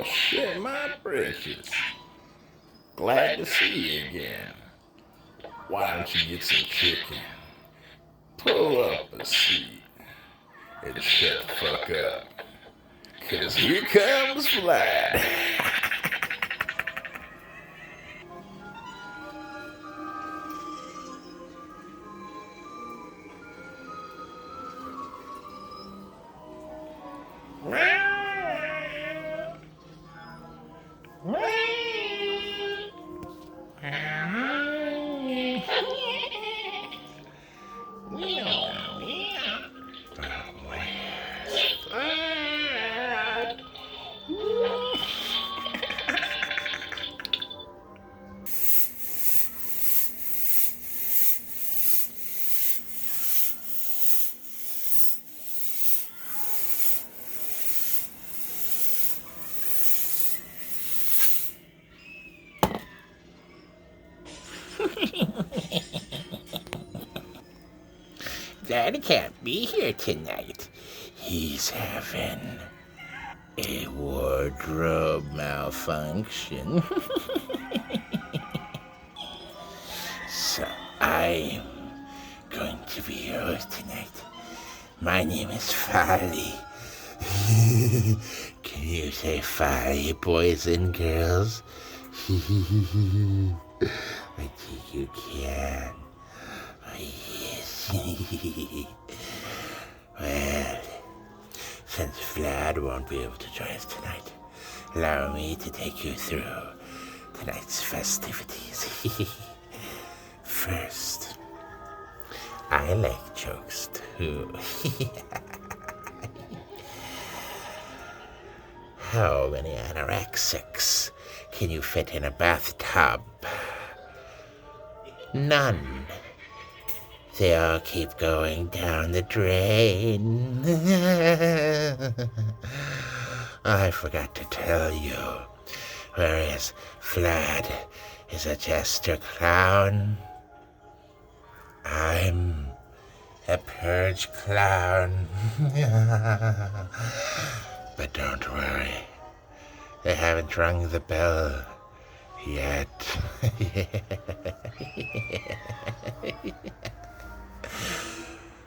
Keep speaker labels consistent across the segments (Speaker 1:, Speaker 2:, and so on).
Speaker 1: shit, my britches. Glad to see you again. Why don't you get some chicken? Pull up a seat and shut the fuck up. 'Cause here comes Vlad.
Speaker 2: Dad can't be here tonight. He's having a wardrobe malfunction. So I'm going to be yours tonight. My name is Folly. Can you say Folly, boys and girls? I think you can. Oh, yes. Well, since Vlad won't be able to join us tonight, allow me to take you through tonight's festivities. First, I like jokes too. How many anorexics can you fit in a bathtub? None. They all keep going down the drain. I forgot to tell you, whereas Vlad is a jester clown, I'm a purge clown. But don't worry, they haven't rung the bell yet.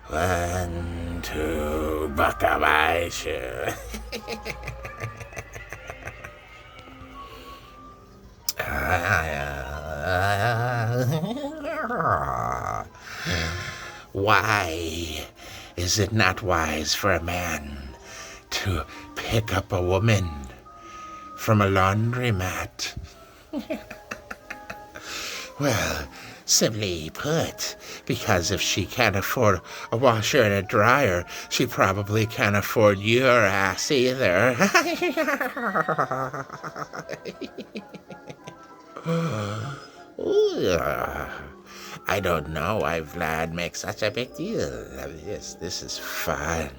Speaker 2: One, two, buckle my shoe. Why is it not wise for a man to pick up a woman from a laundromat? Well, simply put, because if she can't afford a washer and a dryer, she probably can't afford your ass either. I don't know why Vlad makes such a big deal of this. This is fun.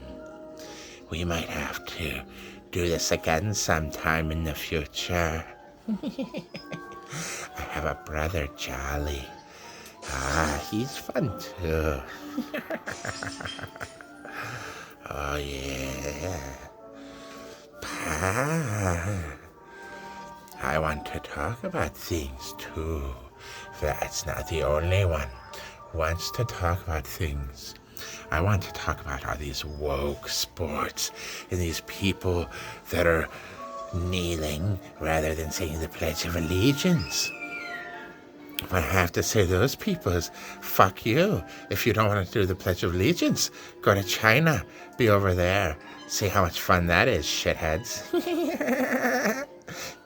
Speaker 2: We might have to do this again sometime in the future. I have a brother, Charlie. He's fun too. Oh yeah. Pa. I want to talk about things too. That's not the only one who wants to talk about things. I want to talk about all these woke sports and these people that are kneeling rather than saying the Pledge of Allegiance. I have to say those people is fuck you. If you don't want to do the Pledge of Allegiance, go to China. Be over there. See how much fun that is, shitheads.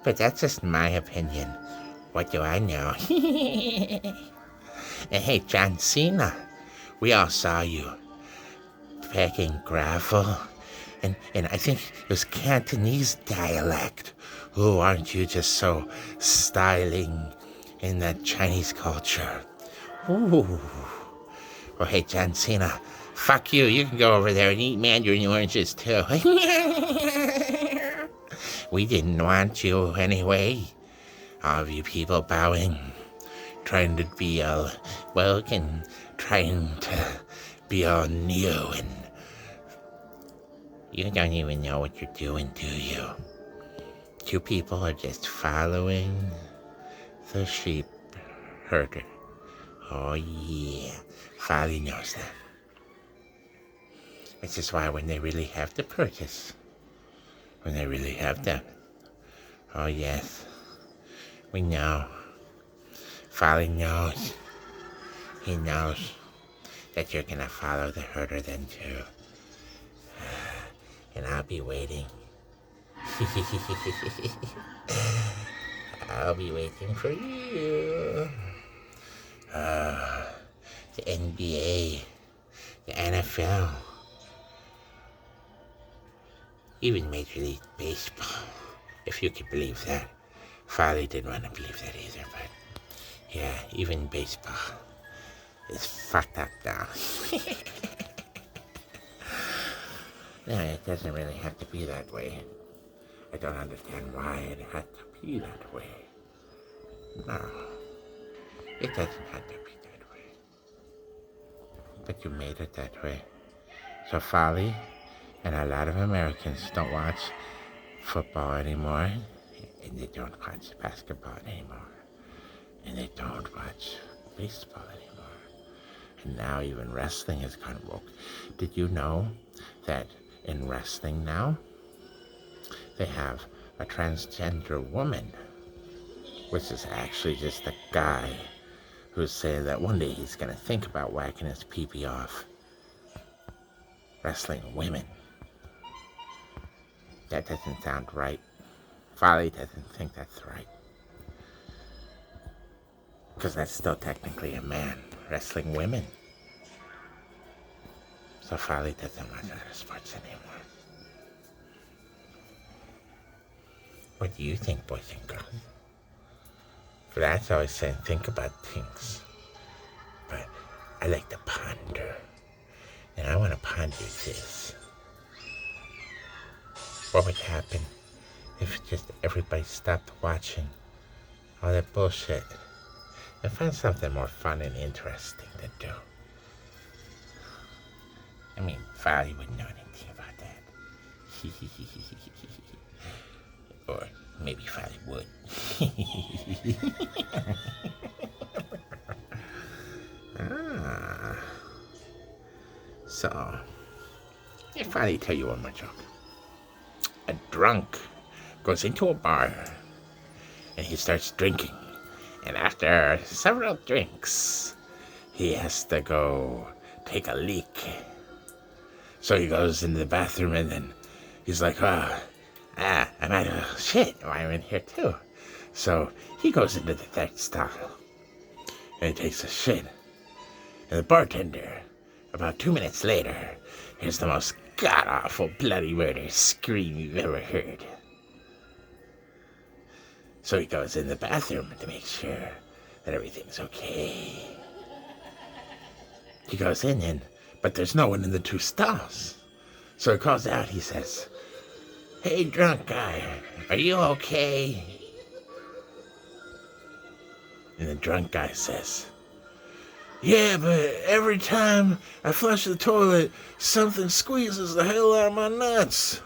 Speaker 2: But that's just my opinion. What do I know? And hey, John Cena, we all saw you packing gravel. And I think it was Cantonese dialect. Oh, aren't you just so styling in that Chinese culture? Ooh. Well, hey, John Cena, fuck you. You can go over there and eat mandarin oranges, too. We didn't want you anyway. All of you people bowing, trying to be all woke and trying to be all new, and you don't even know what you're doing, do you? you people are just following the sheep herder. Oh yeah, Folly knows that. Which is why when they really have to purchase, when they really have to, oh yes, we know. Folly knows. He knows that you're gonna follow the herder then too. And I'll be waiting. I'll be waiting for you. The NBA, the NFL, even Major League Baseball, if you could believe that. Folly didn't want to believe that either, but yeah, even baseball is fucked up now. No, it doesn't really have to be that way. I don't understand why it had to be that way. No, it doesn't have to be that way. But you made it that way. So Folly and a lot of Americans don't watch football anymore, and they don't watch basketball anymore, and they don't watch baseball anymore. And now even wrestling has gone woke. Did you know that in wrestling now, they have a transgender woman, which is actually just a guy who's saying that one day he's gonna think about whacking his pee-pee off wrestling women. That doesn't sound right. Folly doesn't think that's right. Because that's still technically a man wrestling women. So Folly doesn't watch other sports anymore. What do you think, boys and girls? Vlad's always saying, think about things. But I like to ponder. And I want to ponder this. What would happen if just everybody stopped watching all that bullshit and found something more fun and interesting to do? I mean, Folly wouldn't know anything about that. Or maybe Folly would. So, if Folly tell you one more joke. A drunk goes into a bar and he starts drinking. And after several drinks, he has to go take a leak. So he goes into the bathroom and then he's like, I'm out of shit. I'm in here too. So he goes into the third stall and he takes a shit. And the bartender, about 2 minutes later, hears the most god-awful bloody murder scream you've ever heard. So he goes in the bathroom to make sure that everything's okay. He goes in, but there's no one in the 2 stalls. So he calls out, he says, "Hey, drunk guy, are you okay?" And the drunk guy says, "Yeah, but every time I flush the toilet, something squeezes the hell out of my nuts."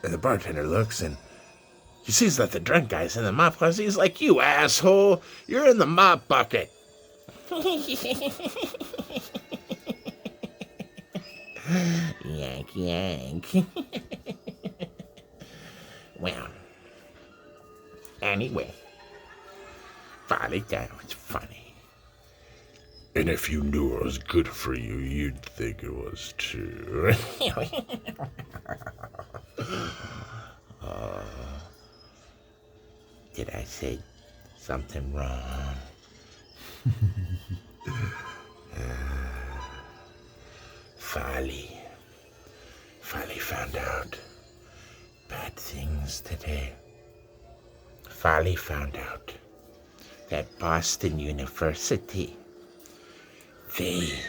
Speaker 2: And the bartender looks and he sees that the drunk guy's in the mop closet. He's like, "You asshole, you're in the mop bucket." Yank, yank. Well, anyway, Folly thought it was funny.
Speaker 1: And if you knew it was good for you, you'd think it was too.
Speaker 2: Did I say something wrong? Folly found out bad things today. Folly found out that Boston University, they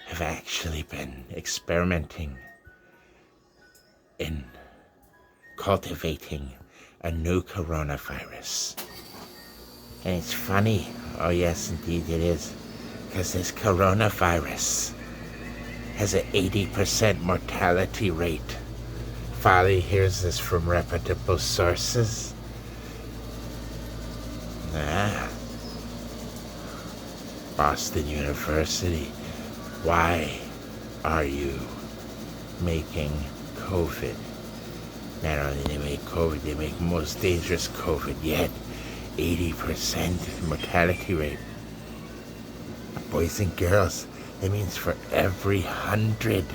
Speaker 2: have actually been experimenting in cultivating a new coronavirus. And it's funny, oh yes indeed it is, because this coronavirus has an 80% mortality rate Folly hears this from reputable sources. Boston University. Why are you making COVID? Not only they make COVID, they make most dangerous COVID yet. 80% mortality rate. Boys and girls, that means for every 100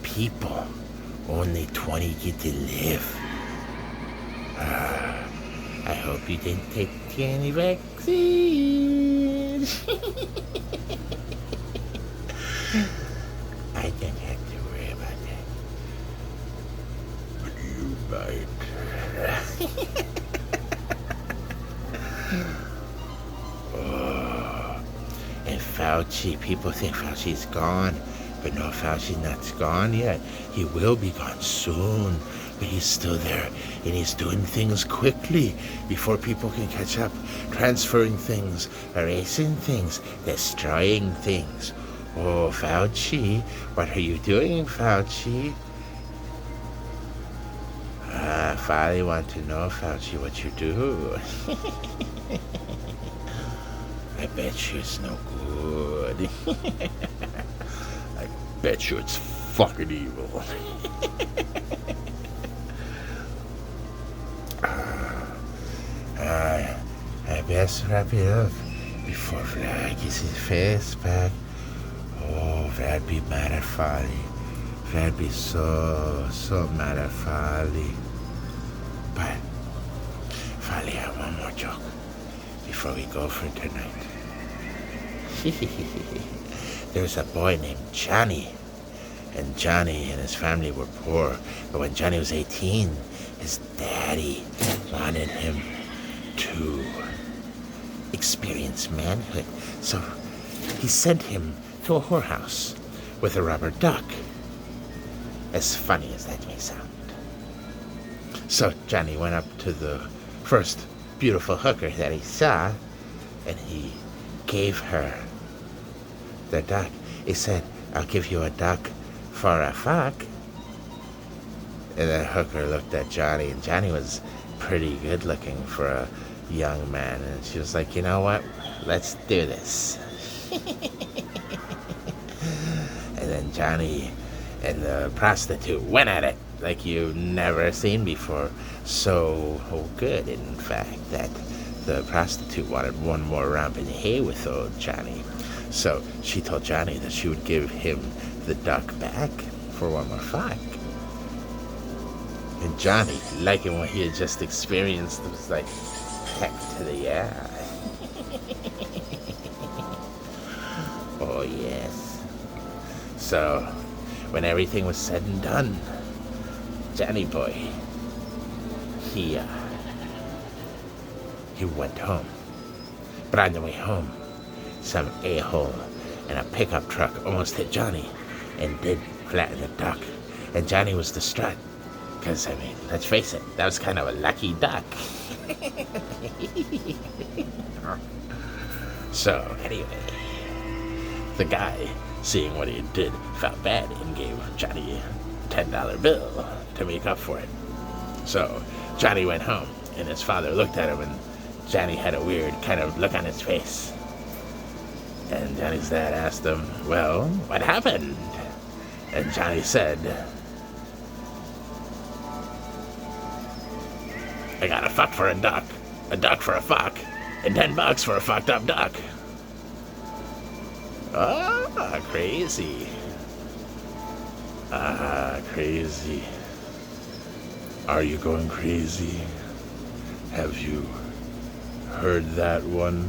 Speaker 2: people, only 20 get to live. I hope you didn't take any vaccine. I don't have to worry about that. But you might. And Fauci, people think Fauci's gone, but no, Fauci's not gone yet. He will be gone soon, but he's still there, and he's doing things quickly before people can catch up, transferring things, erasing things, destroying things. Oh, Fauci, what are you doing, Fauci? Folly want to know, Fauci, what you do. I bet you it's no good. I bet you it's fucking evil. I best wrap it up before Vlad gets his face back. Oh, Vlad be mad at Folly. Vlad be so mad at Folly. But, Folly, I have one more joke before we go for tonight. There's a boy named Johnny. And Johnny and his family were poor. But when Johnny was 18, his daddy wanted him to experience manhood. So he sent him to a whorehouse with a rubber duck. As funny as that may sound. So Johnny went up to the first beautiful hooker that he saw, and he gave her the duck. He said, I'll give you a duck for a fuck. And the hooker looked at Johnny, and Johnny was pretty good looking for a young man, and she was like, you know what, let's do this. And then Johnny and the prostitute went at it like you've never seen before. So good, in fact, that the prostitute wanted one more romp in hay with old Johnny. So she told Johnny that she would give him the duck back for one more fuck. And Johnny, liking what he had just experienced, was like, heck to the yeah. Oh, yes. So, when everything was said and done, Johnny boy, he went home. But on the way home, some a-hole in a pickup truck almost hit Johnny and did flatten the duck. And Johnny was distraught. Because, I mean, let's face it, that was kind of a lucky duck. So, anyway, the guy, seeing what he did, felt bad and gave Johnny a $10 bill to make up for it. So, Johnny went home, and his father looked at him, and Johnny had a weird kind of look on his face. And Johnny's dad asked him, well, what happened? And Johnny said, I got a fuck for a duck for a fuck, and $10 for a fucked up duck. Ah, crazy. Ah, crazy. Are you going crazy? Have you heard that one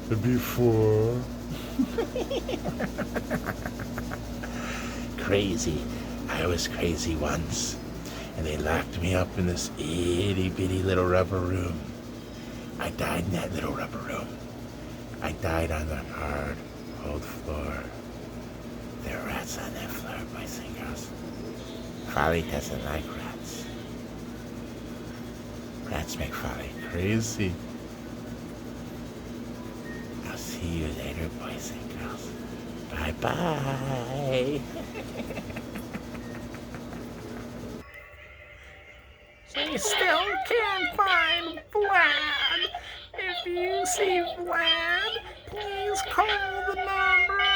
Speaker 2: before? Crazy. I was crazy once. And they locked me up in this itty-bitty little rubber room. I died in that little rubber room. I died on the hard, cold floor. There are rats on that floor, boys and girls. Folly doesn't like rats. Rats make Folly crazy. I'll see you later, boys and girls. Bye-bye.
Speaker 3: We still can't find Vlad. If you see Vlad, please call the number